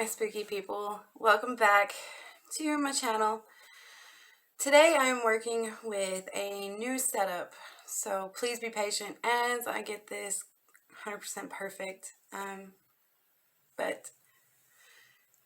my spooky people. Welcome back to my channel. Today I am working with a new setup, so please be patient as I get this 100% perfect. But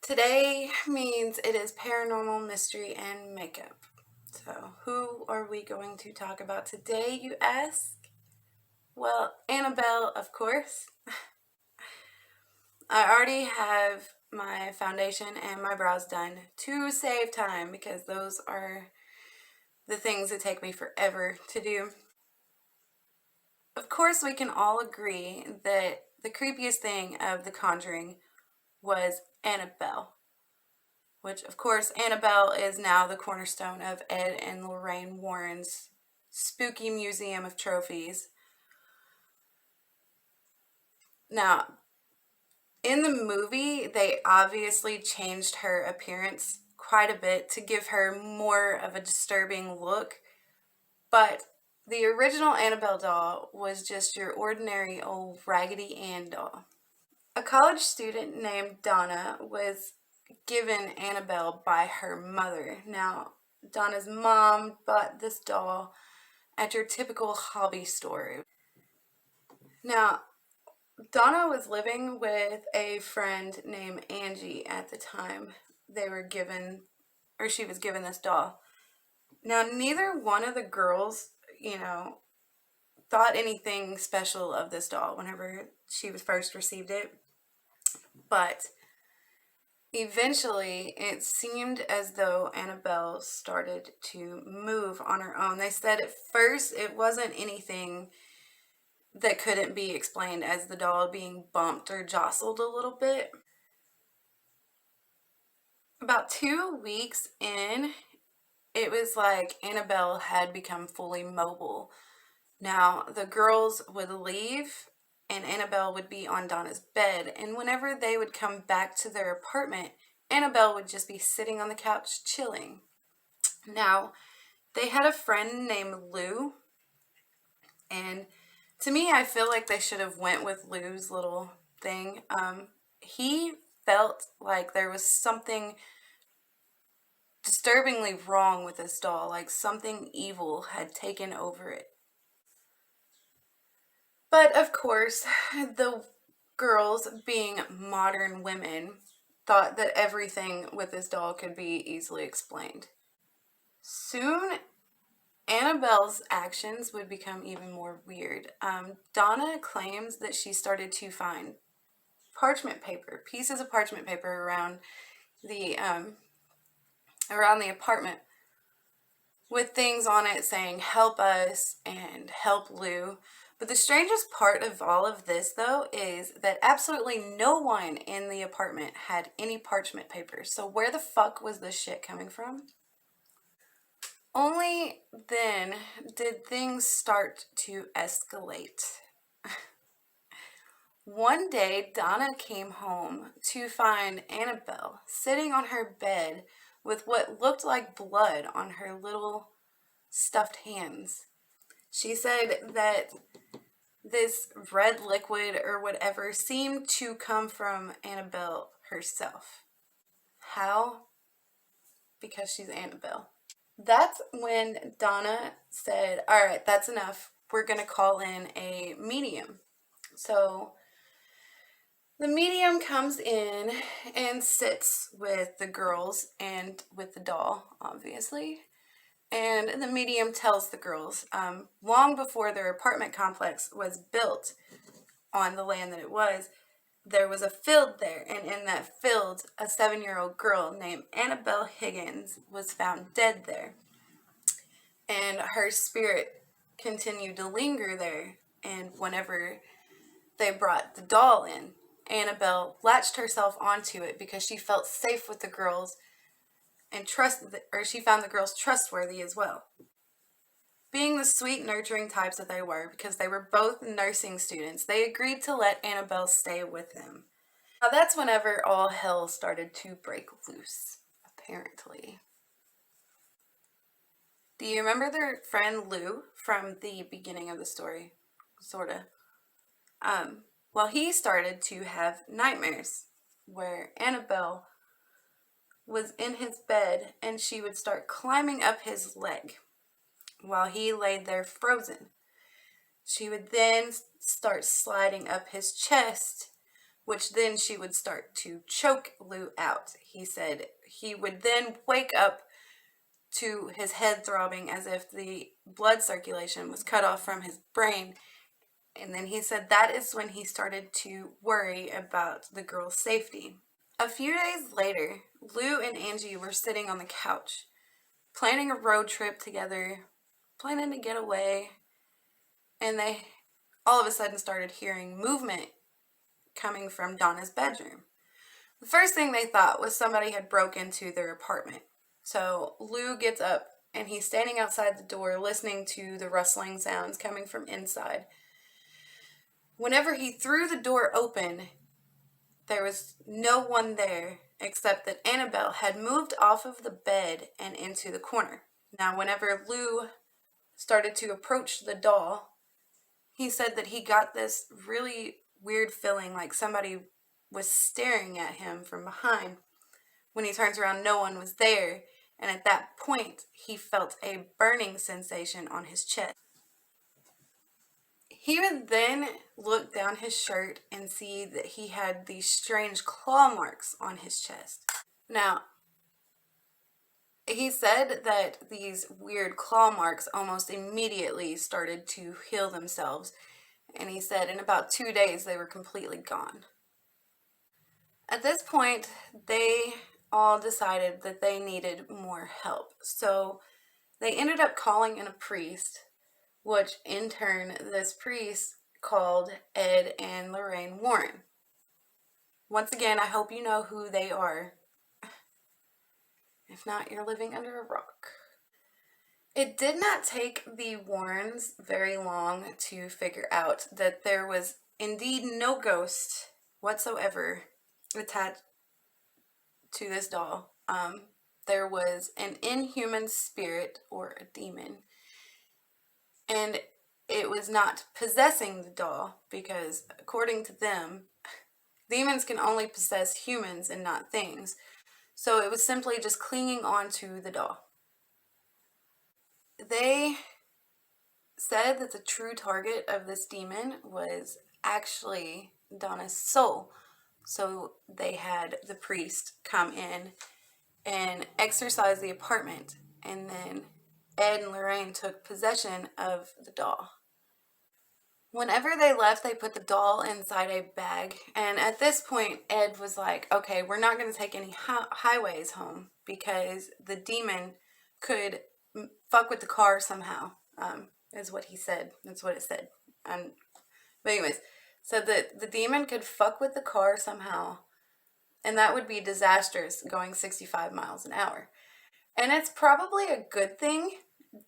today means it is paranormal, mystery, and makeup. So who are we going to talk about today, you ask? Well, Annabelle, of course. I already have my foundation and my brows done to save time because those are the things that take me forever to do. Of course, we can all agree that the creepiest thing of The Conjuring was Annabelle, which of course Annabelle is now the cornerstone of Ed and Lorraine Warren's spooky museum of trophies. Now, in the movie, they obviously changed her appearance quite a bit to give her more of a disturbing look, but the original Annabelle doll was just your ordinary old Raggedy Ann doll. A college student named Donna was given Annabelle by her mother. Now, Donna's mom bought this doll at your typical hobby store. Now, Donna was living with a friend named Angie at the time she was given this doll. Now, neither one of the girls, thought anything special of this doll whenever she was first received it. But eventually, it seemed as though Annabelle started to move on her own. They said at first it wasn't anything that couldn't be explained as the doll being bumped or jostled a little bit. About 2 weeks in, it was like Annabelle had become fully mobile. Now, the girls would leave and Annabelle would be on Donna's bed, and whenever they would come back to their apartment, Annabelle would just be sitting on the couch chilling. Now, they had a friend named Lou, and to me, I feel like they should have went with Lou's little thing. He felt like there was something disturbingly wrong with this doll, like something evil had taken over it. But of course, the girls, being modern women, thought that everything with this doll could be easily explained. Soon, Annabelle's actions would become even more weird. Donna claims that she started to find pieces of parchment paper around the apartment with things on it saying "help us" and "help Lou." But the strangest part of all of this, though, is that absolutely no one in the apartment had any parchment paper. So where the fuck was this shit coming from? Only then did things start to escalate. One day, Donna came home to find Annabelle sitting on her bed with what looked like blood on her little stuffed hands. She said that this red liquid or whatever seemed to come from Annabelle herself. How? Because she's Annabelle. That's when Donna said, all right, that's enough. We're going to call in a medium. So the medium comes in and sits with the girls and with the doll, obviously. And the medium tells the girls, long before their apartment complex was built on the land that it was, there was a field there. And in that field, a 7-year-old girl named Annabelle Higgins was found dead there. And her spirit continued to linger there. And whenever they brought the doll in, Annabelle latched herself onto it because she felt safe with the girls and she found the girls trustworthy as well. Being the sweet, nurturing types that they were, because they were both nursing students, they agreed to let Annabelle stay with them. Now that's whenever all hell started to break loose, apparently. Do you remember their friend Lou from the beginning of the story? Sorta. Well, he started to have nightmares. where Annabelle was in his bed and she would start climbing up his leg while he laid there frozen. She would then start sliding up his chest, which then she would start to choke Lou out. He said he would then wake up to his head throbbing as if the blood circulation was cut off from his brain. And then he said that is when he started to worry about the girl's safety. A few days later, Lou and Angie were sitting on the couch, planning a road trip together, planning to get away, and they all of a sudden started hearing movement coming from Donna's bedroom. The first thing they thought was somebody had broke into their apartment. So Lou gets up and he's standing outside the door listening to the rustling sounds coming from inside. Whenever he threw the door open, there was no one there except that Annabelle had moved off of the bed and into the corner. Now, whenever Lou started to approach the doll, he said that he got this really weird feeling like somebody was staring at him from behind. When he turns around, no one was there, and at that point, he felt a burning sensation on his chest. He would then look down his shirt and see that he had these strange claw marks on his chest. Now, he said that these weird claw marks almost immediately started to heal themselves, and he said in about 2 days they were completely gone. At this point, they all decided that they needed more help, so they ended up calling in a priest, which in turn, this priest called Ed and Lorraine Warren. Once again, I hope you know who they are. If not, you're living under a rock. It did not take the Warrens very long to figure out that there was indeed no ghost whatsoever attached to this doll. There was an inhuman spirit or a demon, and it was not possessing the doll because, according to them, demons can only possess humans and not things. So it was simply just clinging on to the doll. They said that the true target of this demon was actually Donna's soul. So they had the priest come in and exorcise the apartment, and then Ed and Lorraine took possession of the doll. Whenever they left, they put the doll inside a bag, and at this point, Ed was like, okay, we're not going to take any highways home because the demon could fuck with the car somehow, is what he said. That's what it said. But anyways, so the demon could fuck with the car somehow, and that would be disastrous going 65 miles an hour. And it's probably a good thing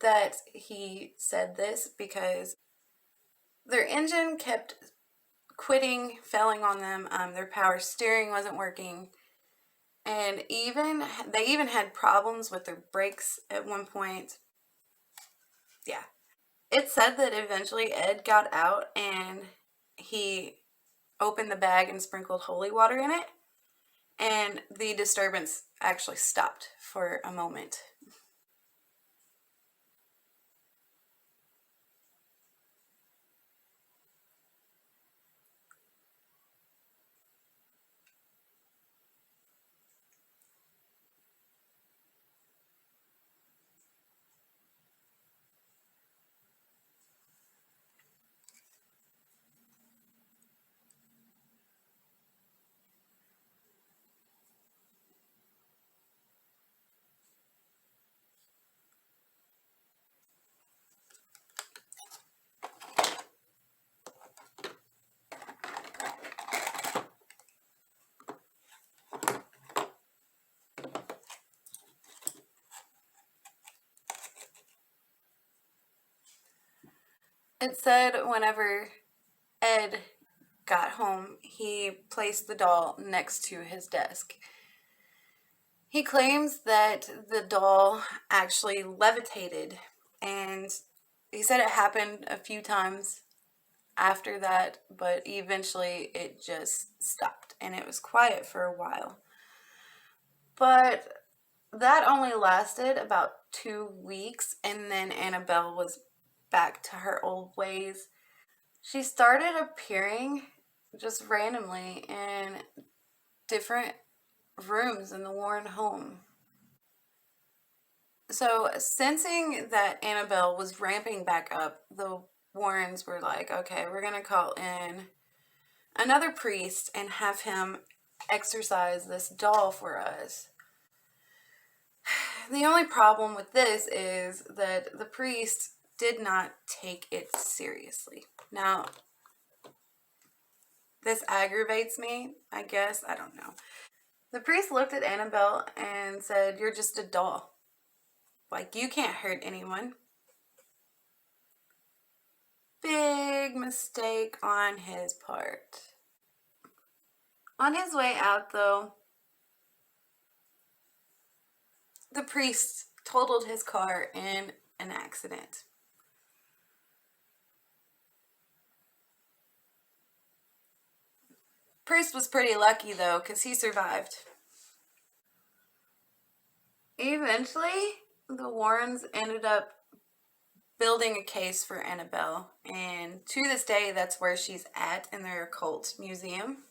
that he said this because their engine kept quitting, failing on them. Their power steering wasn't working. And they even had problems with their brakes at one point. Yeah. It said that eventually Ed got out and he opened the bag and sprinkled holy water in it. And the disturbance actually stopped for a moment. It said whenever Ed got home, he placed the doll next to his desk. He claims that the doll actually levitated, and he said it happened a few times after that, but eventually it just stopped and it was quiet for a while. But that only lasted about 2 weeks, and then Annabelle was back to her old ways. She started appearing just randomly in different rooms in the Warren home. So, sensing that Annabelle was ramping back up, the Warrens were like, okay, we're going to call in another priest and have him exorcise this doll for us. The only problem with this is that the priest did not take it seriously. Now, this aggravates me, I guess. I don't know. The priest looked at Annabelle and said, "You're just a doll. Like, you can't hurt anyone." Big mistake on his part. On his way out, though, the priest totaled his car in an accident. Priest was pretty lucky, though, because he survived. Eventually, the Warrens ended up building a case for Annabelle, and to this day, that's where she's at in their occult museum.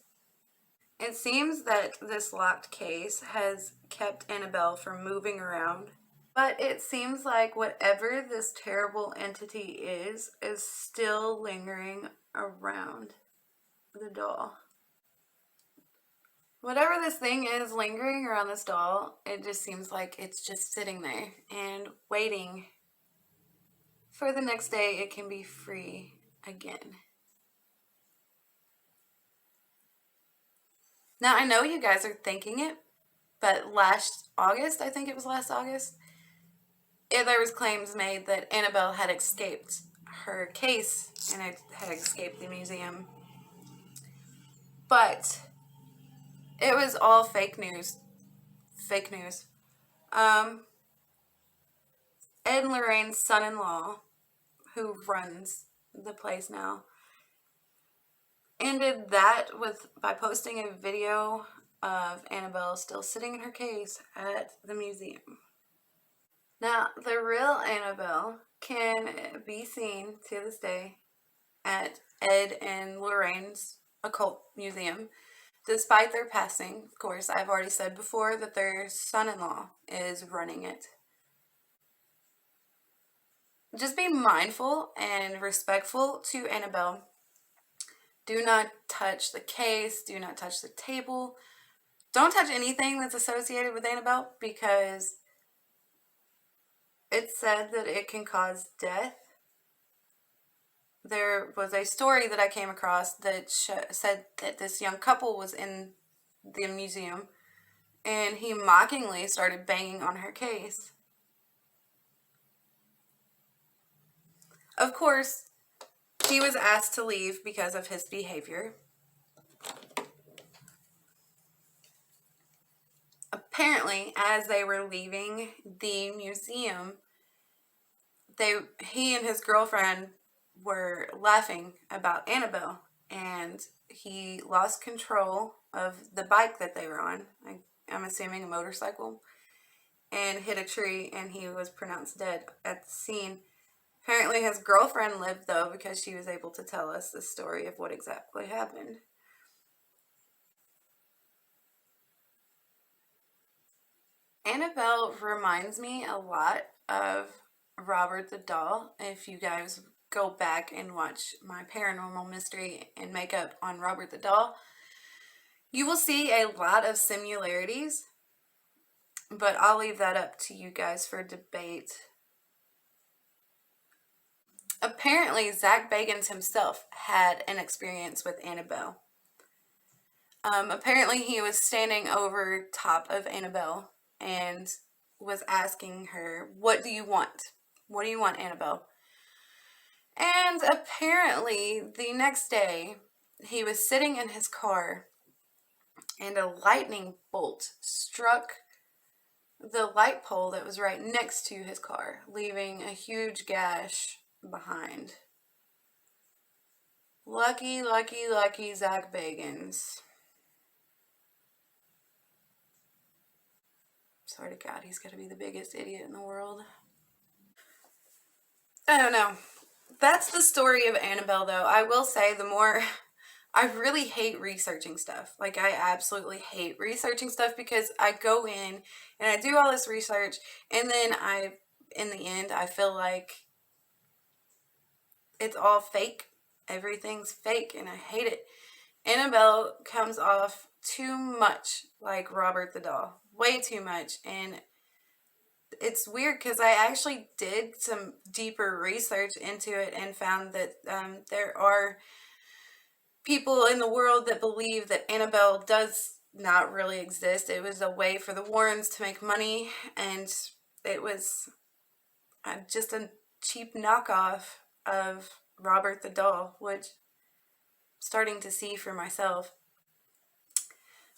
It seems that this locked case has kept Annabelle from moving around, but it seems like whatever this terrible entity is still lingering around the doll. Whatever this thing is lingering around this doll, it just seems like it's just sitting there and waiting for the next day it can be free again. Now, I know you guys are thinking it, but last August, I think it was last August, there was claims made that Annabelle had escaped her case and it had escaped the museum. But it was all fake news. Fake news. Ed and Lorraine's son-in-law, who runs the place now, ended that by posting a video of Annabelle still sitting in her case at the museum. Now, the real Annabelle can be seen to this day at Ed and Lorraine's occult museum, despite their passing. Of course, I've already said before that their son-in-law is running it. Just be mindful and respectful to Annabelle. Do not touch the case. Do not touch the table. Don't touch anything that's associated with Annabelle, because it's said that it can cause death. There was a story that I came across that said that this young couple was in the museum and he mockingly started banging on her case. Of course, he was asked to leave because of his behavior. Apparently, as they were leaving the museum, he and his girlfriend were laughing about Annabelle, and he lost control of the bike that they were on. I'm assuming a motorcycle, and hit a tree, and he was pronounced dead at the scene. Apparently his girlfriend lived, though, because she was able to tell us the story of what exactly happened. Annabelle reminds me a lot of Robert the Doll. If you guys go back and watch my paranormal mystery and makeup on Robert the Doll, you will see a lot of similarities, but I'll leave that up to you guys for debate. Apparently, Zach Bagans himself had an experience with Annabelle. Apparently, he was standing over top of Annabelle and was asking her, "What do you want? What do you want, Annabelle?" And apparently, the next day, he was sitting in his car and a lightning bolt struck the light pole that was right next to his car, leaving a huge gash behind. Lucky, lucky, lucky Zach Bagans. Swear to God, he's gonna be the biggest idiot in the world. I don't know. That's the story of Annabelle, though. I will say, the more I really hate researching stuff. Like, I absolutely hate researching stuff because I go in and I do all this research, and then in the end, I feel like it's all fake. Everything's fake, and I hate it. Annabelle comes off too much like Robert the doll. Way too much. And it's weird because I actually did some deeper research into it and found that there are people in the world that believe that Annabelle does not really exist. It was a way for the Warrens to make money, and it was just a cheap knockoff of Robert the doll, which I'm starting to see for myself.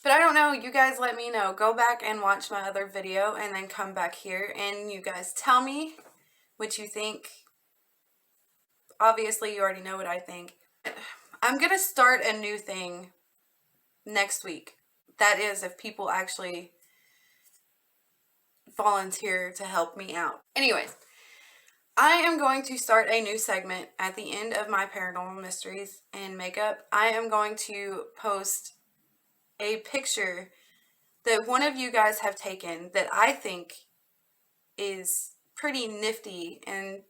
But I don't know, you guys let me know. Go back and watch my other video and then come back here and you guys tell me what you think. Obviously, you already know what I think. I'm going to start a new thing next week. That is, if people actually volunteer to help me out. Anyways, I am going to start a new segment at the end of my paranormal mysteries and makeup. I am going to post a picture that one of you guys have taken that I think is pretty nifty, and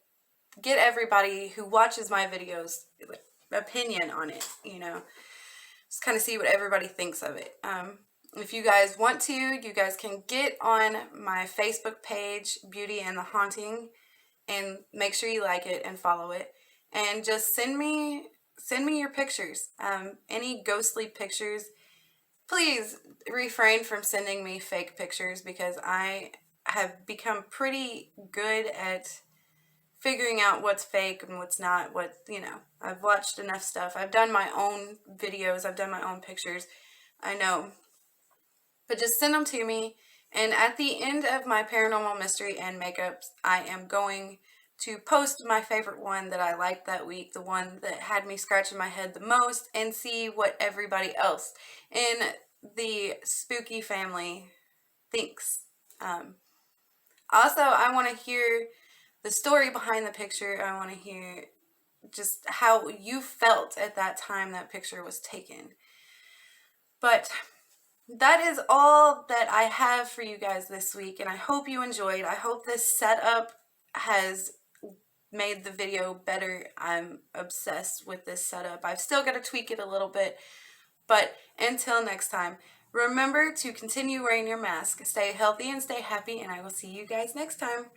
get everybody who watches my videos opinion on it, you know, just kind of see what everybody thinks of it. If you guys want to, you guys can get on my Facebook page, Beauty and the Haunting, and make sure you like it and follow it, and just send me your pictures. Any ghostly pictures. Please refrain from sending me fake pictures because I have become pretty good at figuring out what's fake and what's not. I've watched enough stuff. I've done my own videos. I've done my own pictures. I know. But just send them to me. And at the end of my paranormal mystery and makeups, I am going to post my favorite one that I liked that week, the one that had me scratching my head the most, and see what everybody else in the spooky family thinks. Also, I want to hear the story behind the picture. I want to hear just how you felt at that time that picture was taken. But that is all that I have for you guys this week, and I hope you enjoyed. I hope this setup has made the video better. I'm obsessed with this setup. I've still got to tweak it a little bit, but until next time, remember to continue wearing your mask. Stay healthy and stay happy, and I will see you guys next time.